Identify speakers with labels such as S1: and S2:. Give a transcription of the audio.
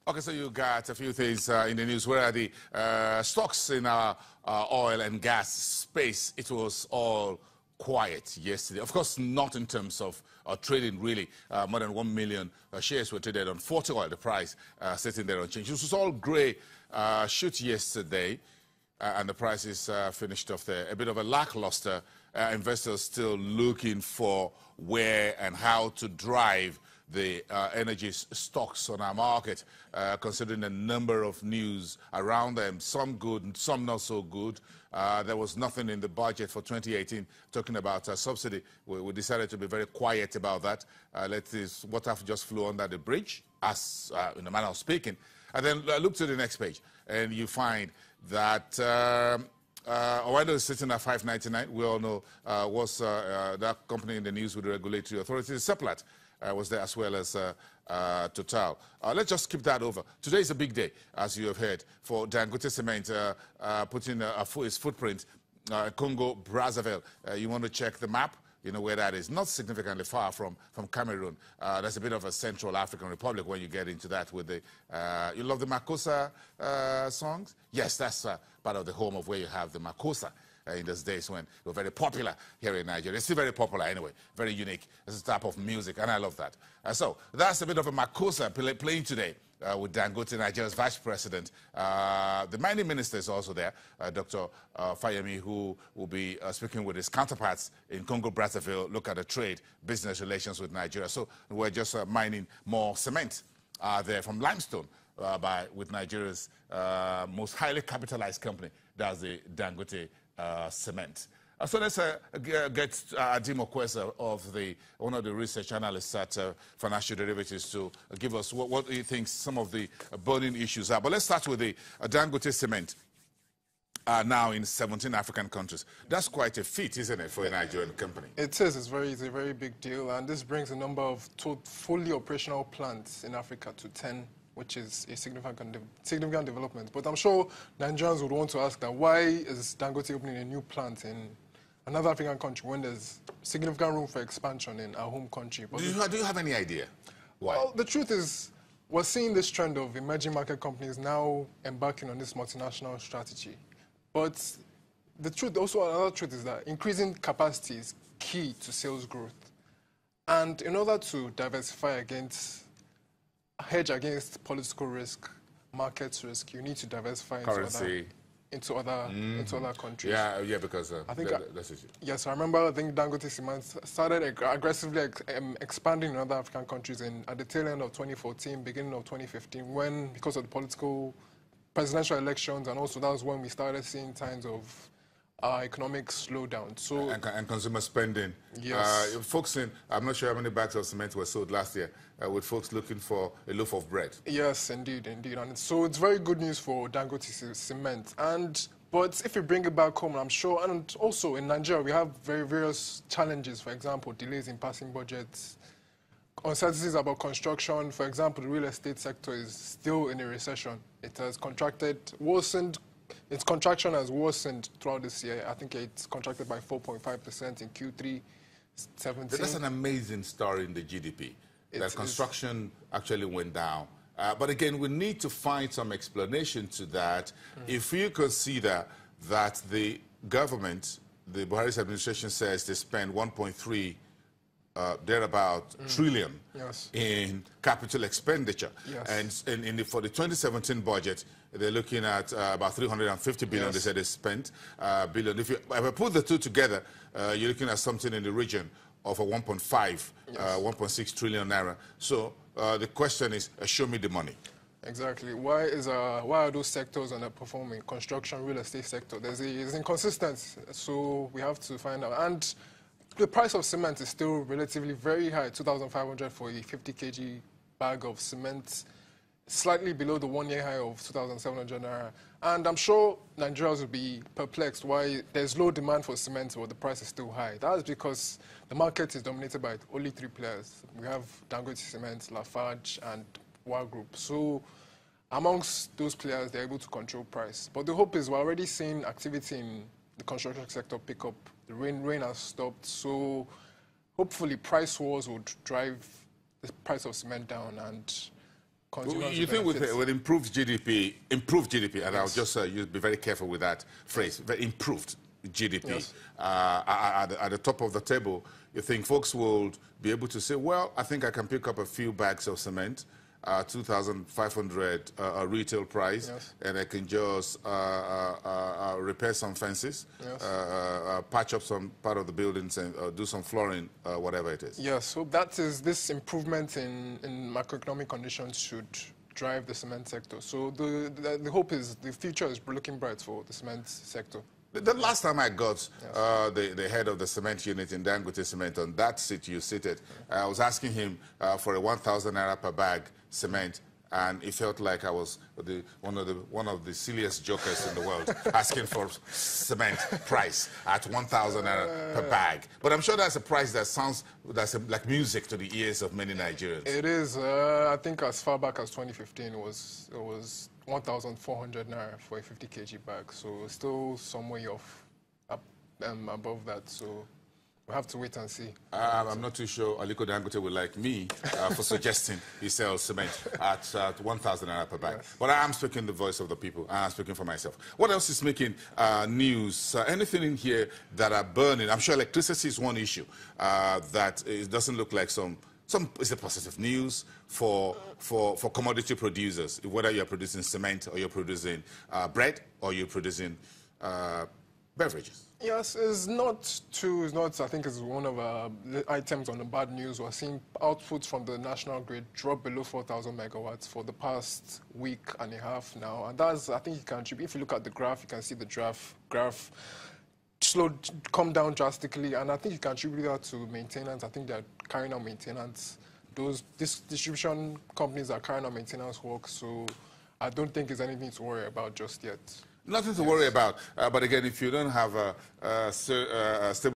S1: Okay, so you got a few things in the news. Where are the stocks in our oil and gas space? It was all quiet yesterday. Of course, not in terms of trading, really. More than 1 million shares were traded on 40 oil, the price sitting there unchanged. This was all grey shoot yesterday, and the prices finished off there. A bit of a lackluster. Investors still looking for where and how to drive the energy stocks on our market, considering a number of news around them, some good and some not so good. There was nothing in the budget for 2018 talking about subsidy. We decided to be very quiet about that. Let this water just flow under the bridge, as in a manner of speaking. And then look to the next page, and you find that Owendo is sitting at 5.99. We all know was that company in the news with the regulatory authorities. Seplat was there, as well as Total. Let's just skip that over. Today is a big day, as you have heard, for Dangote Cement putting his footprint. Congo, Brazzaville. You want to check the map? You know where that is. Not significantly far from Cameroon. That's a bit of a Central African Republic when you get into that with the... you love the Makossa songs? Yes, that's part of the home of where you have the Makossa. In those days when they were very popular here in Nigeria. It's still very popular anyway, very unique. It's a type of music, and I love that. So that's a bit of a Makossa playing today with Dangote, Nigeria's vice president. The mining minister is also there, Dr. Fayemi, who will be speaking with his counterparts in Congo, Brazzaville, look at the trade, business relations with Nigeria. So we're just mining more cement there from limestone with Nigeria's most highly capitalized company. That's the Dangote Cement. So let's get Adimo Kwesa of one of the research analysts at Financial Derivatives to give us what he thinks some of the burning issues are. But let's start with the Dangote Cement. Now in 17 African countries. That's quite a feat, isn't it, for a Nigerian company?
S2: It is. It's a very big deal, and this brings the number of fully operational plants in Africa to 10. Which is a significant development. But I'm sure Nigerians would want to ask that why is Dangote opening a new plant in another African country when there's significant room for expansion in our home country? But
S1: do you have any idea why?
S2: Well, the truth is, we're seeing this trend of emerging market companies now embarking on this multinational strategy. But the truth, also another truth is that increasing capacity is key to sales growth. And in order to diversify hedge against political risk, market risk, you need to diversify into other countries.
S1: Yeah, because
S2: I think
S1: that's it.
S2: Yes, I remember. I think Dangote Cement started aggressively expanding in other African countries at the tail end of 2014, beginning of 2015, when because of the presidential elections, and also that was when we started seeing signs of economic slowdown. So
S1: and consumer spending.
S2: Yes.
S1: Folks I'm not sure how many bags of cement were sold last year, with folks looking for a loaf of bread. Yes,
S2: indeed. And so it's very good news for Dangote Cement. But if you bring it back home, I'm sure, and also in Nigeria, we have various challenges. For example, delays in passing budgets, uncertainties about construction. For example, the real estate sector is still in a recession. It has worsened. Its contraction has worsened throughout this year. I think it's contracted by 4.5% in Q3 17.
S1: That's an amazing story in the GDP. That construction actually went down. But again, we need to find some explanation to that. If you consider that the government, the Buhari's administration says they spend 1.3 trillion in capital expenditure.
S2: Yes.
S1: And for the 2017 budget, they're looking at about 350 billion. They said they spent billion. If I put the two together, you're looking at something in the region of a 1.6 trillion naira. So the question is, show me the money.
S2: Exactly. Why are those sectors underperforming? Construction, real estate sector. There's inconsistency. So we have to find out. And the price of cement is still relatively very high, 2,500 for a 50 kg bag of cement, slightly below the one-year high of 2,700 naira. And I'm sure Nigerians will be perplexed why there's low demand for cement but the price is still high. That is because the market is dominated by only 3 players. We have Dangote Cement, Lafarge, and War Group. So amongst those players, they're able to control price. But the hope is we're already seeing activity in the construction sector pick up. The rain has stopped, so hopefully price wars would drive the price of cement down, and consumers
S1: You think with improved GDP, and
S2: yes.
S1: I'll just be very careful with that phrase, very improved GDP,
S2: yes.
S1: at the top of the table, you think folks will be able to say, well, I think I can pick up a few bags of cement, 2,500 retail price,
S2: yes.
S1: and I can just repair some fences,
S2: yes.
S1: Patch up some part of the buildings, and do some flooring, whatever it is.
S2: Yes, so that is this improvement in macroeconomic conditions should drive the cement sector. So the hope is the future is looking bright for the cement sector.
S1: The last time I got the head of the cement unit in Dangote Cement on that seat you seated, I was asking him for a 1,000 naira per bag cement, and it felt like I was one of the silliest jokers in the world, asking for cement price at 1,000 naira per bag. But I'm sure that's a price that sounds like music to the ears of many Nigerians.
S2: It is. I think as far back as 2015, it was 1,400 naira for a 50 kg bag. So still some way off above that. So we have to wait and see.
S1: I'm not too sure Aliko Dangote would like me for suggesting he sells cement at 1,000 naira per bag. Yes. But I am speaking the voice of the people. I am speaking for myself. What else is making news? Anything in here that are burning? I'm sure electricity is one issue that it doesn't look like some is a positive news for commodity producers, whether you're producing cement or you're producing bread or you're producing beverages.
S2: Yes, it's not. I think it's one of the items on the bad news. We're seeing outputs from the national grid drop below 4,000 megawatts for the past week and a half now, and that's, I think, it contributes. If you look at the graph, you can see the graph come down drastically, and I think it contributes that to maintenance. I think they're carrying out maintenance. These distribution companies are carrying out maintenance work, so I don't think there's anything to worry about just yet.
S1: Nothing to worry about. But again, if you don't have a stable